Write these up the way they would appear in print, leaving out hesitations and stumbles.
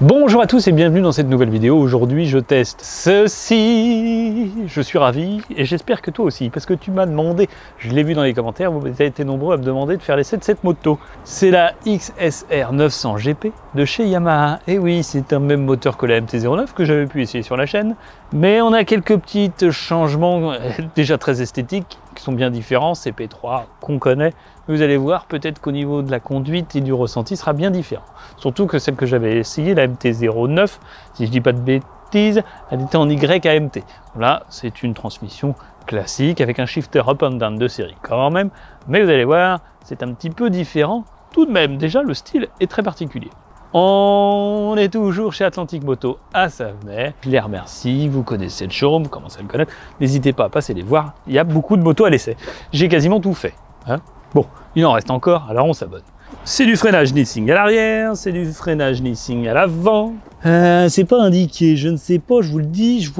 Bonjour à tous et bienvenue dans cette nouvelle vidéo. Aujourd'hui je teste ceci. Je suis ravi et j'espère que toi aussi, parce que tu m'as demandé, je l'ai vu dans les commentaires, vous avez été nombreux à me demander de faire l'essai de cette moto. C'est la XSR 900 GP de chez Yamaha. Et oui, c'est un même moteur que la MT-09 que j'avais pu essayer sur la chaîne, mais on a quelques petits changements déjà très esthétiques qui sont bien différents. CP3 qu'on connaît, vous allez voir peut-être qu'au niveau de la conduite et du ressenti sera bien différent. Surtout que celle que j'avais essayée, la MT-09, si je dis pas de bêtises, elle était en YAMT. Là, c'est une transmission classique avec un shifter up and down de série quand même, mais vous allez voir, c'est un petit peu différent tout de même. Déjà, le style est très particulier. On est toujours chez Atlantic Moto à Savenay. Je les remercie, vous connaissez le showroom, vous commencez à le connaître. N'hésitez pas à passer les voir, il y a beaucoup de motos à l'essai. J'ai quasiment tout fait. Hein, bon, il en reste encore, alors on s'abonne. C'est du freinage Nissin à l'arrière, c'est du freinage Nissin à l'avant. C'est pas indiqué, je ne sais pas, je vous le dis, je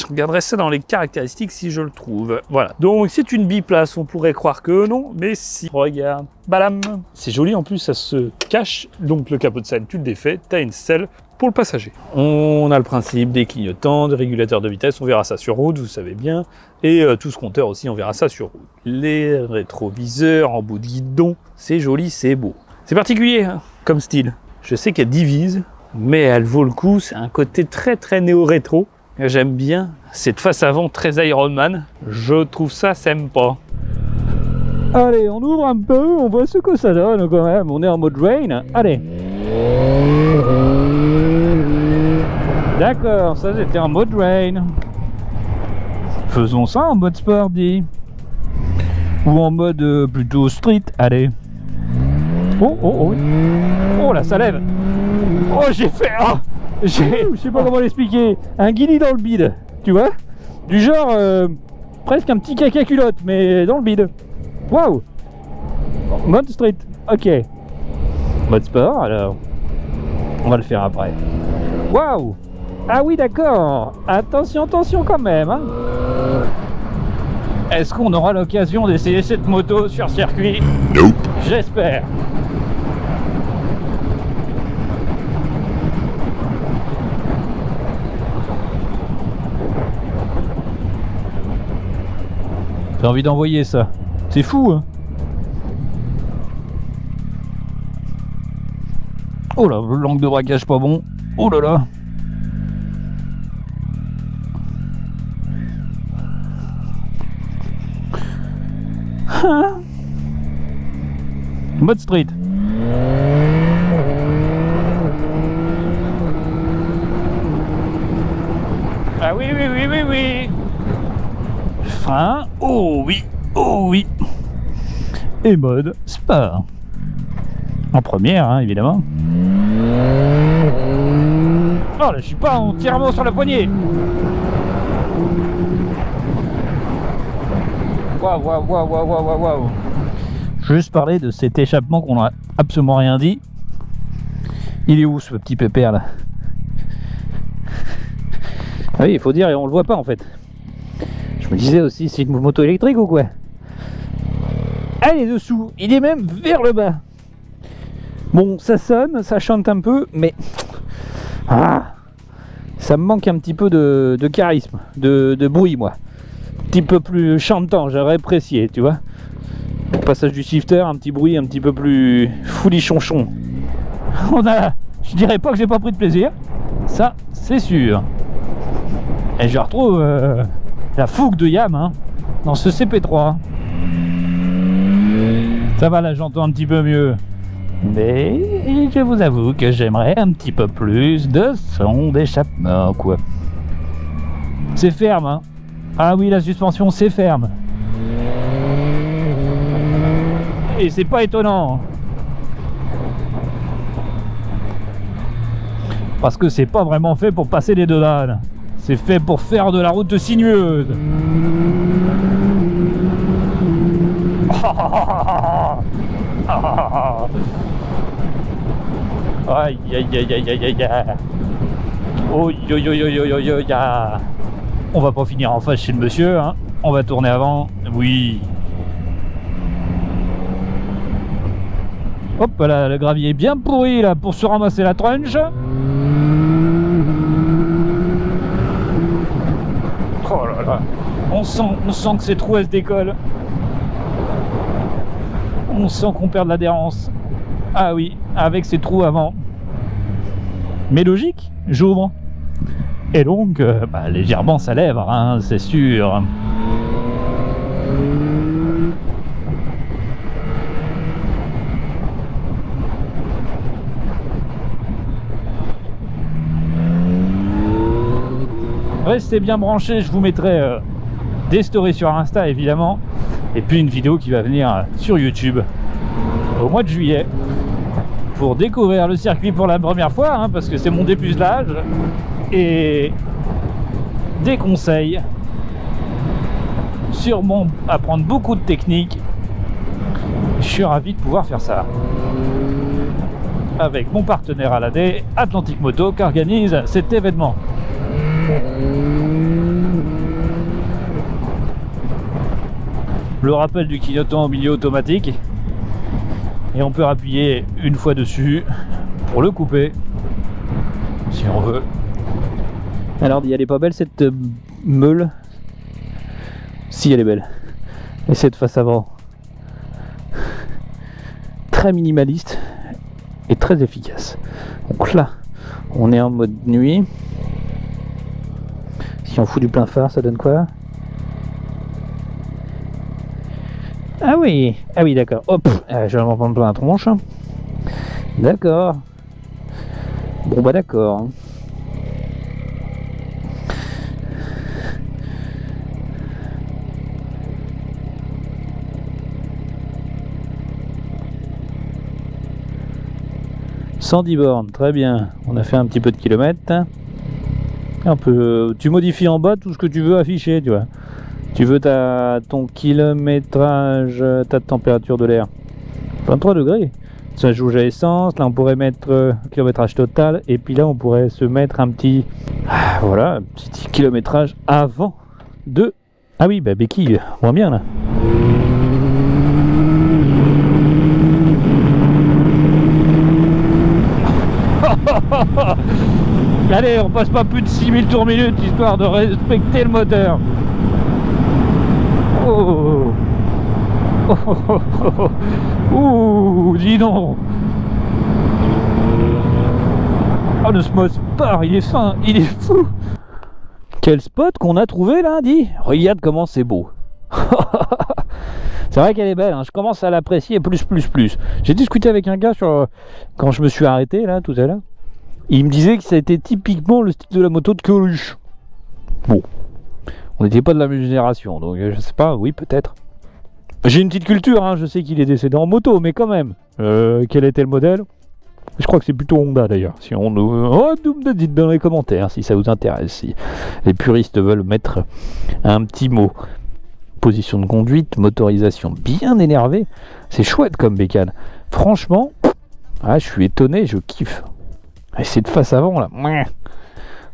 regarderai ça dans les caractéristiques si je le trouve. Voilà, donc c'est une biplace, on pourrait croire que non, mais si. Regarde, badam. C'est joli, en plus ça se cache, donc le capot de selle, tu le défais, t'as une selle pour le passager. On a le principe des clignotants, des régulateurs de vitesse, on verra ça sur route, vous savez bien, et tout ce compteur aussi, on verra ça sur route. Les rétroviseurs en bout de guidon, c'est joli, c'est beau. C'est particulier hein, comme style. Je sais qu'elle divise, mais elle vaut le coup, c'est un côté très néo-rétro. J'aime bien cette face avant très Iron Man, je trouve ça sympa. Allez, on ouvre un peu, on voit ce que ça donne quand même, on est en mode rain, allez. D'accord, ça c'était en mode rain. Faisons ça en mode sporty. Ou en mode plutôt street, allez. Oh, là ça lève. Oh, j'ai fait, je sais pas comment l'expliquer, un guilly dans le bide, tu vois. Du genre, presque un petit caca culotte, mais dans le bide. Waouh. Mode street, ok. Mode sport, alors. On va le faire après. Waouh. Ah oui, d'accord. Attention quand même. Hein. Est-ce qu'on aura l'occasion d'essayer cette moto sur circuit? Nope. J'espère. J'ai envie d'envoyer ça. C'est fou, hein. Oh là, l'angle de braquage pas bon. Oh là là. Mode street. Ah oui. Frein. Oh oui. Et mode sport. En première, hein, évidemment. Oh là, je suis pas entièrement sur la poignée. Waouh. Juste parler de cet échappement qu'on n'a absolument rien dit. Il est où ce petit pépère là? Ah oui, il faut dire, et on le voit pas en fait. Je me disais aussi, c'est une moto électrique ou quoi? Elle est dessous, il est même vers le bas. Bon, ça sonne, ça chante un peu, mais ça me manque un petit peu de charisme, de bruit, moi. Un petit peu plus chantant, j'aurais apprécié, tu vois. Le passage du shifter, un petit bruit un petit peu plus foulichonchon. Je dirais pas que j'ai pas pris de plaisir, ça c'est sûr. Et je retrouve la fougue de Yam hein, dans ce CP3. Ça va, là j'entends un petit peu mieux. Mais je vous avoue que j'aimerais un petit peu plus de son d'échappement, quoi. C'est ferme, hein. Ah oui, la suspension, c'est ferme. Et c'est pas étonnant. Parce que c'est pas vraiment fait pour passer les deux dalles. C'est fait pour faire de la route sinueuse. Aïe. Oh, on va pas finir en face chez le monsieur, hein. On va tourner avant. Oui. Hop là, le gravier est bien pourri là pour se ramasser la tronche. là. On sent que ces trous elles se décollent. On sent qu'on perd de l'adhérence. Ah oui, avec ces trous avant. Mais logique, j'ouvre. Et donc, légèrement ça lève, hein, c'est sûr. Restez bien branchés, je vous mettrai des stories sur Insta évidemment, et puis une vidéo qui va venir sur YouTube au mois de juillet pour découvrir le circuit pour la première fois, hein, parce que c'est mon dépucelage, et des conseils, sûrement apprendre beaucoup de techniques. Je suis ravi de pouvoir faire ça avec mon partenaire à l'année, Atlantic Moto, qui organise cet événement. Le rappel du clignotant au milieu automatique, et on peut appuyer une fois dessus pour le couper si on veut. Alors elle est pas belle cette meule? Si, elle est belle. Et cette face avant, très minimaliste et très efficace. Donc là on est en mode nuit. Si on fout du plein phare, ça donne quoi? Ah oui, d'accord. Hop, je vais m'en prendre plein la tronche. D'accord. Bon bah d'accord. « 110 bornes, très bien. On a fait un petit peu de kilomètres. Tu modifies en bas tout ce que tu veux afficher, tu vois. Tu veux ton kilométrage, ta température de l'air. 23 degrés. Ça jauge à essence. Là, on pourrait mettre kilométrage total. Et puis là, on pourrait se mettre un petit... voilà, un petit kilométrage avant de... Ah oui, bah béquille, on voit bien là. Allez, on passe pas plus de 6000 tours minute histoire de respecter le moteur. Oh, oh, oh, oh, oh. Ouh, dis donc. Oh, le Sport, il est fin, il est fou. Quel spot qu'on a trouvé là, dis. Regarde comment c'est beau. C'est vrai qu'elle est belle, hein. Je commence à l'apprécier plus. J'ai discuté avec un gars quand je me suis arrêté là tout à l'heure. Il me disait que ça a été typiquement le style de la moto de Coluche. Bon, on n'était pas de la même génération, donc je sais pas, oui peut-être. J'ai une petite culture, hein, je sais qu'il est décédé en moto, mais quand même. Quel était le modèle? Je crois que c'est plutôt Honda d'ailleurs. Si on dites dans les commentaires si ça vous intéresse, si les puristes veulent mettre un petit mot. Position de conduite, motorisation bien énervée. C'est chouette comme bécane. Franchement, je suis étonné, je kiffe. Et cette face avant là.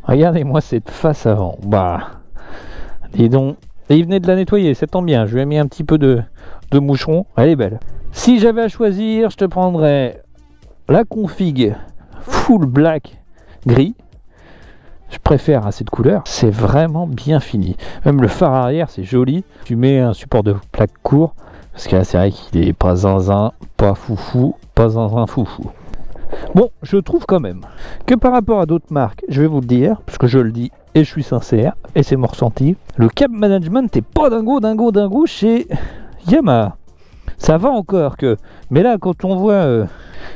Regardez-moi cette face avant. Bah, dis donc. Et il venait de la nettoyer, ça tombe bien. Je lui ai mis un petit peu de moucheron. Elle est belle. Si j'avais à choisir, je te prendrais la config full black gris. Je préfère cette couleur. C'est vraiment bien fini. Même le phare arrière, c'est joli. Tu mets un support de plaque court. Parce que là, c'est vrai qu'il est pas zinzin, pas foufou, pas zinzin foufou. Bon, je trouve quand même que par rapport à d'autres marques, je vais vous le dire, parce que je le dis et je suis sincère, et c'est mon ressenti, le cab management n'est pas dingo chez Yamaha. Ça va encore que... Mais là, quand on voit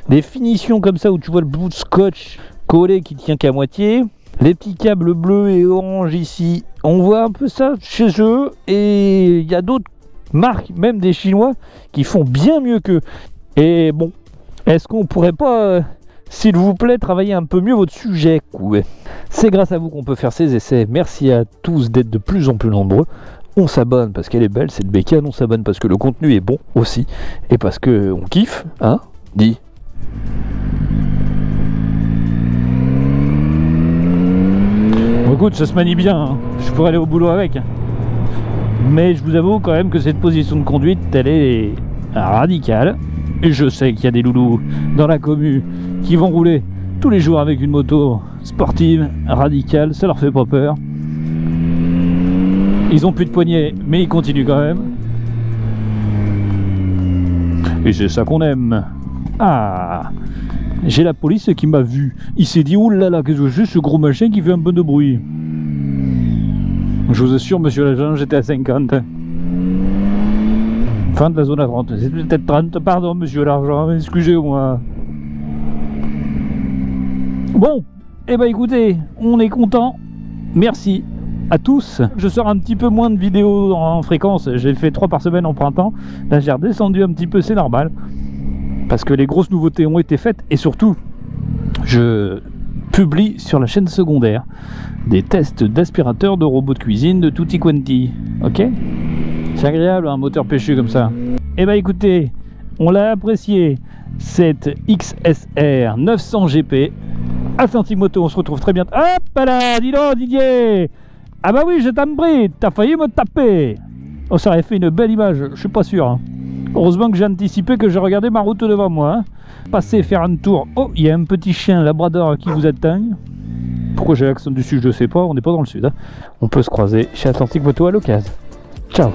des finitions comme ça, où tu vois le bout de scotch collé qui tient qu'à moitié, les petits câbles bleus et orange ici, on voit un peu ça chez eux, et il y a d'autres marques, même des Chinois, qui font bien mieux qu'eux. Et bon... Est-ce qu'on pourrait pas, s'il vous plaît, travailler un peu mieux votre sujet? Ouais. C'est grâce à vous qu'on peut faire ces essais. Merci à tous d'être de plus en plus nombreux. On s'abonne parce qu'elle est belle, cette bécane. On s'abonne parce que le contenu est bon aussi. Et parce que on kiffe, hein? Dis. Bon, écoute, ça se manie bien, hein. Je pourrais aller au boulot avec. Mais je vous avoue quand même que cette position de conduite, elle est radicale. Et je sais qu'il y a des loulous dans la commu qui vont rouler tous les jours avec une moto sportive, radicale, ça leur fait pas peur. Ils ont plus de poignée, mais ils continuent quand même. Et c'est ça qu'on aime. Ah, j'ai la police qui m'a vu. Il s'est dit, oh là là, qu'est-ce que c'est ce gros machin qui fait un peu de bruit. Je vous assure, monsieur l'agent, j'étais à 50. Fin de la zone à 30. C'est peut-être 30, pardon, monsieur l'agent, excusez-moi. Bon, eh ben écoutez, on est content. Merci à tous. Je sors un petit peu moins de vidéos en fréquence. J'ai fait 3 par semaine en printemps. Là, j'ai redescendu un petit peu, c'est normal. Parce que les grosses nouveautés ont été faites. Et surtout, je publie sur la chaîne secondaire des tests d'aspirateurs de robots de cuisine de tutti quanti. Ok? C'est agréable, un moteur péchu comme ça. Eh ben écoutez, on l'a apprécié. Cette XSR 900 GP. Atlantique Moto, on se retrouve très bientôt. Hop là, dis donc Didier. Ah bah oui, je t'en prie, t'as failli me taper. Oh, ça aurait fait une belle image, je suis pas sûr. Hein. Heureusement que j'ai anticipé, que j'ai regardé ma route devant moi. Hein. Passer, faire un tour. Oh, il y a un petit chien labrador qui vous attend. Pourquoi j'ai l'accent du sud, je sais pas, on n'est pas dans le sud. Hein. On peut se croiser chez Atlantique Moto à l'occasion. Ciao.